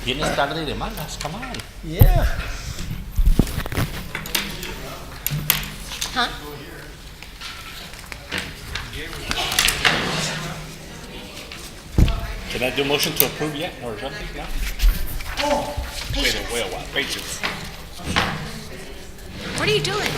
Vienes tarde de malas, come on. Yeah. Huh? Can I do a motion to approve yet, or something? No? Patience. Wait, what? Patience. What are you doing?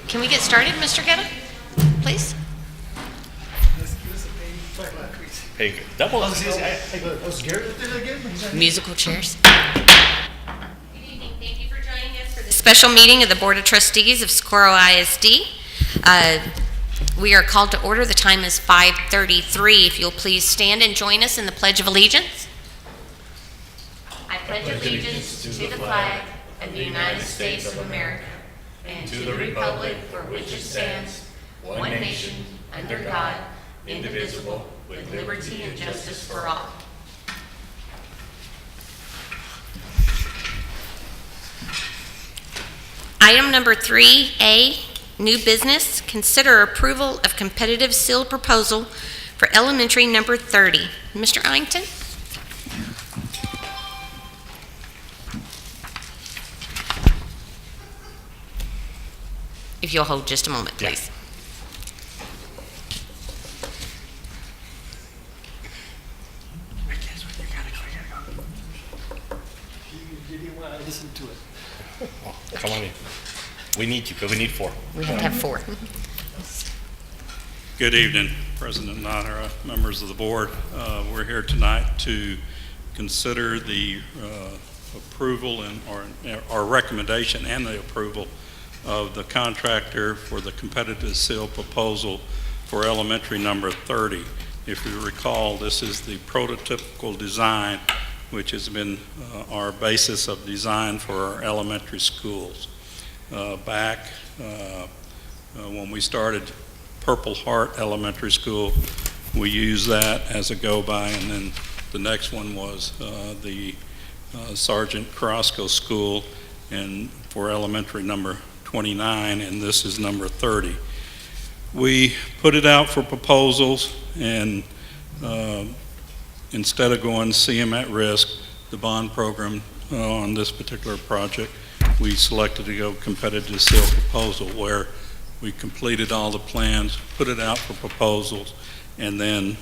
Can we get started, Mr. Guetta? Please? Hey, double. Was Garrett there again? Musical chairs. Good evening. Thank you for joining us for this special meeting of the Board of Trustees of Socorro ISD. We are called to order. The time is 5:33. If you'll please stand and join us in the Pledge of Allegiance. I pledge allegiance to the flag of the United States of America and to the republic for which it stands, one nation, under God, indivisible, with liberty and justice for all. Item number 3A, new business. Consider approval of competitive sealed proposal for elementary number 30. Mr. Ellington? If you'll hold just a moment, please. You didn't want to listen to it. Oh, come on in. We need you, because we need 4. We have to have 4. Good evening, President Nahara, members of the board. We're here tonight to consider the approval and our recommendation and the approval of the contractor for the competitive seal proposal for elementary number 30. If you recall, this is the prototypical design which has been our basis of design for our elementary schools. Back when we started Purple Heart Elementary School, we used that as a go-by, and then the next one was the Sergeant Carrasco School, and for elementary number 29, and this is number 30. We put it out for proposals, and instead of going CM at risk, the bond program on this particular project, we selected to go competitive seal proposal, where we completed all the plans, put it out for proposals, and then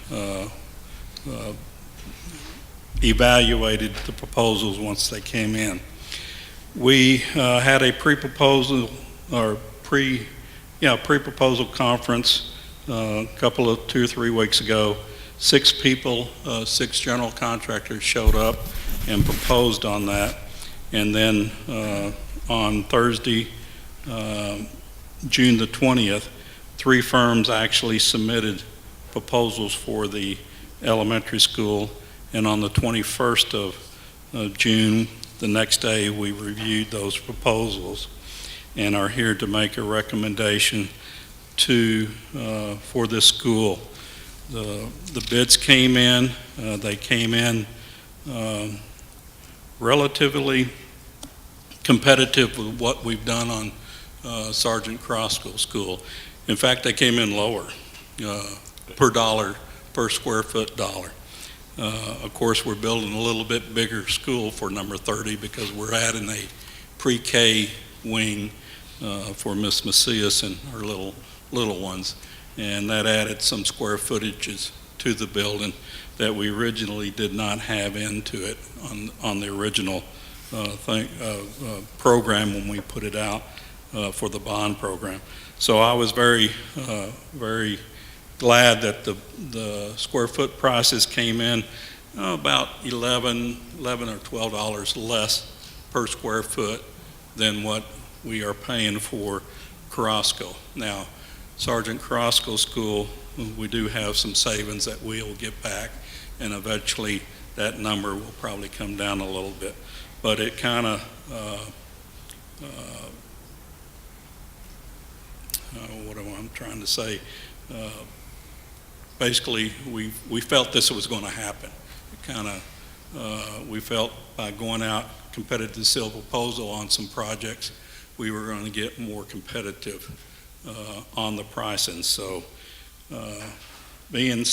evaluated the proposals once they came in. We had a pre-proposal or pre-proposal conference a couple of 2 or 3 weeks ago. 6 people, 6 general contractors showed up and proposed on that. And then on Thursday, June the 20th, 3 firms actually submitted proposals for the elementary school. And on the 21st of June, the next day, we reviewed those proposals and are here to make a recommendation for this school. The bids came in. They came in relatively competitive with what we've done on Sergeant Carrasco School. In fact, they came in lower per square foot dollar. Of course, we're building a little bit bigger school for number 30 because we're adding a pre-K wing for Miss Macias and her little ones, and that added some square footages to the building that we originally did not have into it on the original program when we put it out for the bond program. So I was very glad that the square foot prices came in about $11 or $12 less per square foot than what we are paying for Carrasco. Now, Sergeant Carrasco School, we do have some savings that we'll get back, and eventually that number will probably come down a little bit. But it kind of, what am I trying to say? Basically, we felt this was going to happen. It kind of, we felt by going out competitive seal proposal on some projects, we were going to get more competitive on the pricing. So being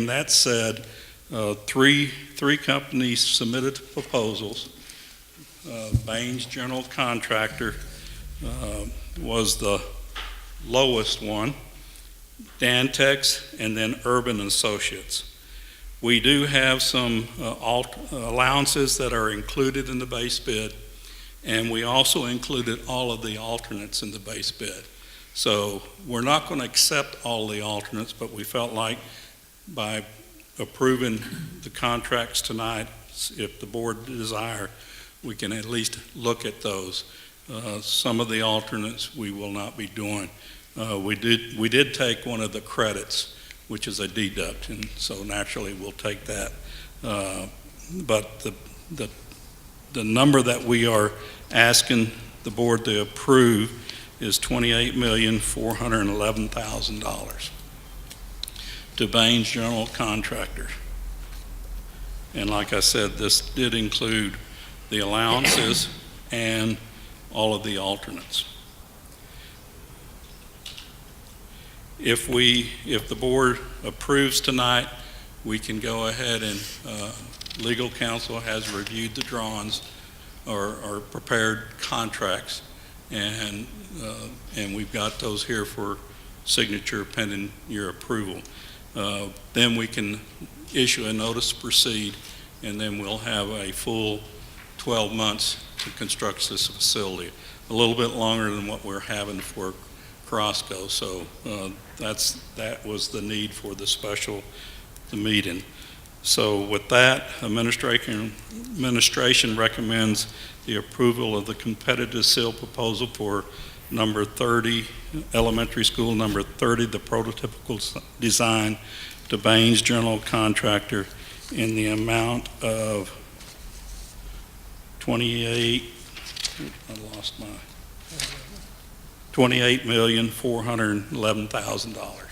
that said, Three companies submitted proposals. Baines General Contractor was the lowest one, Dantex, and then Urban Associates. We do have some allowances that are included in the base bid, and we also included all of the alternates in the base bid. So we're not going to accept all the alternates, but we felt like by approving the contracts tonight, if the board desire, we can at least look at those. Some of the alternates we will not be doing. We did take one of the credits, which is a deduct, and so naturally we'll take that. But the number that we are asking the board to approve is $28,411,000 to Baines General Contractor. And like I said, this did include the allowances and all of the alternates. If the board approves tonight, we can go ahead and legal counsel has reviewed the drawings or prepared contracts, and we've got those here for signature pending your approval. Then we can issue a notice to proceed, and then we'll have a full 12 months to construct this facility. A little bit longer than what we're having for Carrasco, so that was the need for the meeting. So with that, administration recommends the approval of the competitive sale proposal for number 30, elementary school number 30, the prototypical design to Baines General Contractor in the amount of $28,411,000.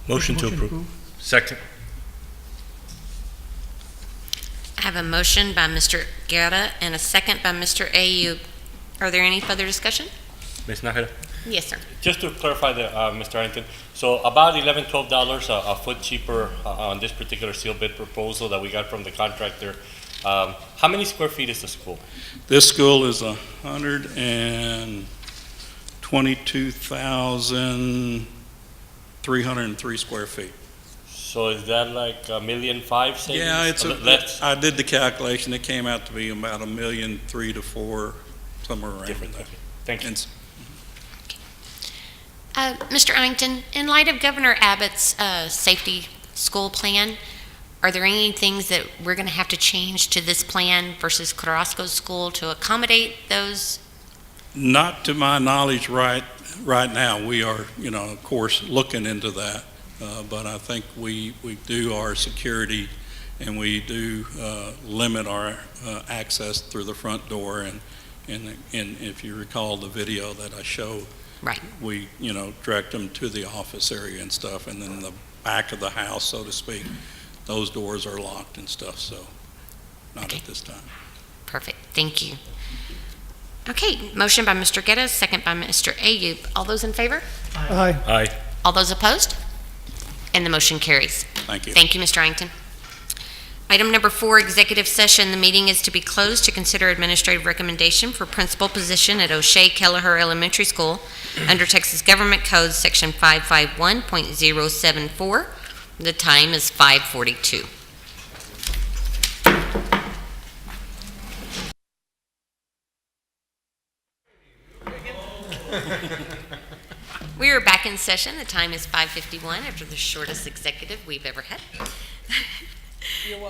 Motion to approve. Second. I have a motion by Mr. Guerra and a second by Mr. Ayub. Are there any further discussion? Ms. Nájera? Yes, sir. Just to clarify, Mr. Arrington, so about $11, $12 a foot cheaper on this particular seal bid proposal that we got from the contractor. How many square feet is the school? This school is 122,303 square feet. So is that like $1.5 million savings? Yeah, Less? I did the calculation. It came out to be about $1.3 million to $4 million, somewhere around Different. there. Okay. Thank you. Mr. Arrington, in light of Governor Abbott's safety school plan, are there any things that we're going to have to change to this plan versus Carrasco's school to accommodate those? Not to my knowledge right now. We are, of course, looking into that. But I think we do our security, and we do limit our access through the front door. And if you recall the video that I showed, Right. we direct them to the office area and stuff, and then the back of the house, so to speak, those doors are locked and stuff. So not Okay. at this time. Perfect. Thank you. Okay, motion by Mr. Guerra, second by Mr. Ayub. All those in favor? Aye. Aye. All those opposed? And the motion carries. Thank you. Thank you, Mr. Arrington. Item number 4, executive session. The meeting is to be closed to consider administrative recommendation for principal position at O'Shea Kelleher Elementary School under Texas Government Code Section 551.074. The time is 5:42. We are back in session. The time is 5:51 after the shortest executive we've ever had.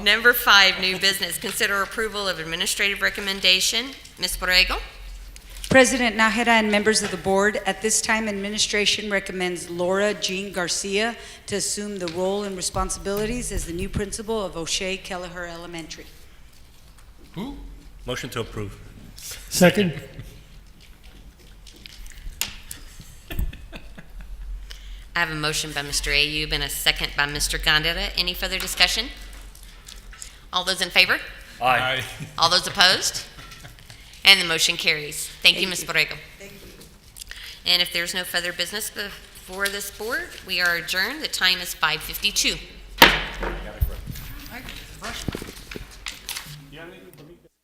Number 5, new business. Consider approval of administrative recommendation. Ms. Borrego? President Nájera and members of the board, at this time, administration recommends Laura Jean Garcia to assume the role and responsibilities as the new principal of O'Shea Kelleher Elementary. Motion to approve. Second. I have a motion by Mr. Ayub and a second by Mr. Gondeta. Any further discussion? All those in favor? Aye. All those opposed? And the motion carries. Thank you, Ms. Borrego. Thank you. And if there's no further business before this board, we are adjourned. The time is 5:52. you have anything for me?